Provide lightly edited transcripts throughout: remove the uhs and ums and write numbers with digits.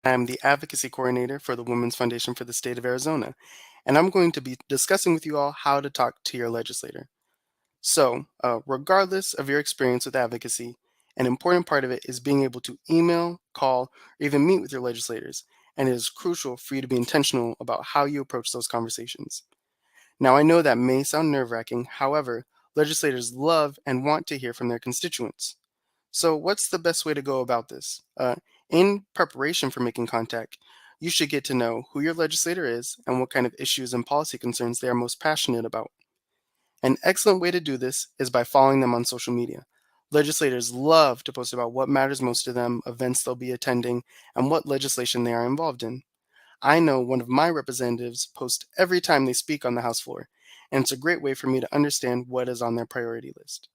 I'm the Advocacy Coordinator for the Women's Foundation for the State of Arizona, and I'm going to be discussing with you all how to talk to your legislator. Regardless of your experience with advocacy, an important part of it is being able to email, call, or even meet with your legislators, and it is crucial for you to be intentional about how you approach those conversations. Now, I know that may sound nerve-wracking, however, legislators love and want to hear from their constituents. So, what's the best way to go about this? In preparation for making contact, you should get to know who your legislator is and what kind of issues and policy concerns they are most passionate about. An excellent way to do this is by following them on social media. Legislators love to post about what matters most to them, events they'll be attending, and what legislation they are involved in. I know one of my representatives posts every time they speak on the House floor, and it's a great way for me to understand what is on their priority list.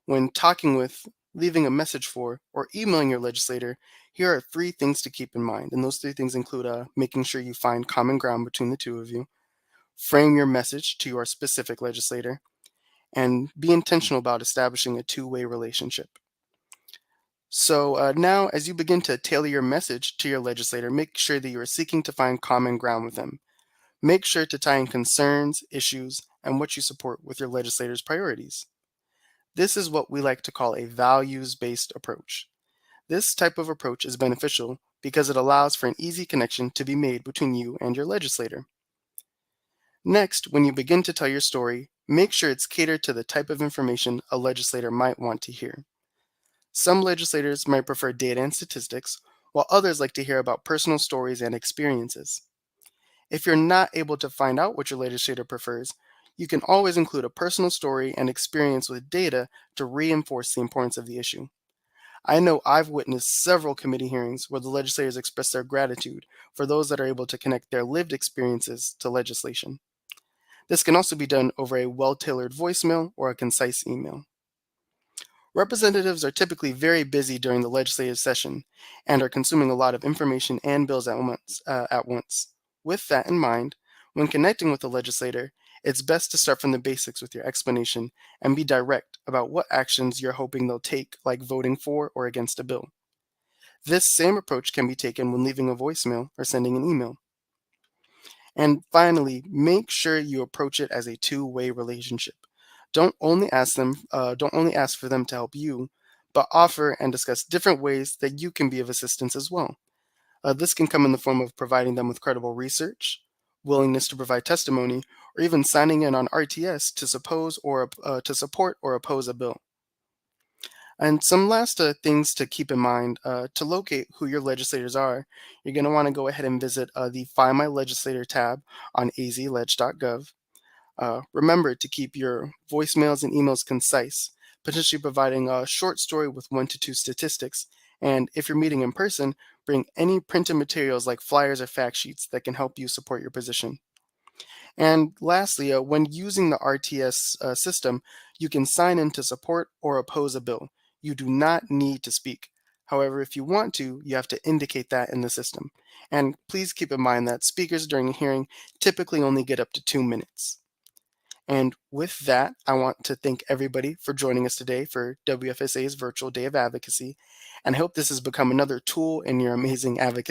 When talking with, leaving a message for, or emailing your legislator, here are three things to keep in mind. And those three things include making sure you find common ground between the two of you, frame your message to your specific legislator, and be intentional about establishing a two-way relationship. So now, as you begin to tailor your message to your legislator, make sure that you are seeking to find common ground with them. Make sure to tie in concerns, issues, and what you support with your legislator's priorities. This is what we like to call a values-based approach. This type of approach is beneficial because it allows for an easy connection to be made between you and your legislator. Next, when you begin to tell your story, make sure it's catered to the type of information a legislator might want to hear. Some legislators might prefer data and statistics, while others like to hear about personal stories and experiences. If you're not able to find out what your legislator prefers, you can always include a personal story and experience with data to reinforce the importance of the issue. I know I've witnessed several committee hearings where the legislators express their gratitude for those that are able to connect their lived experiences to legislation. This can also be done over a well-tailored voicemail or a concise email. Representatives are typically very busy during the legislative session and are consuming a lot of information and bills at once. With that in mind, when connecting with the legislator, it's best to start from the basics with your explanation and be direct about what actions you're hoping they'll take, like voting for or against a bill. This same approach can be taken when leaving a voicemail or sending an email. And finally, make sure you approach it as a two-way relationship. Don't only ask for them to help you, but offer and discuss different ways that you can be of assistance as well. This can come in the form of providing them with credible research, willingness to provide testimony, or even signing in on RTS to support or oppose a bill. And some last things to keep in mind to locate who your legislators are, you're going to want to go ahead and visit the Find My Legislator tab on azleg.gov. Remember to keep your voicemails and emails concise, potentially providing a short story with 1 to 2 statistics. And if you're meeting in person, bring any printed materials like flyers or fact sheets that can help you support your position. And lastly, when using the RTS system, you can sign in to support or oppose a bill. You do not need to speak. However, if you want to, you have to indicate that in the system. And please keep in mind that speakers during a hearing typically only get up to 2 minutes. And with that, I want to thank everybody for joining us today for WFSA's Virtual Day of Advocacy, and I hope this has become another tool in your amazing advocacy.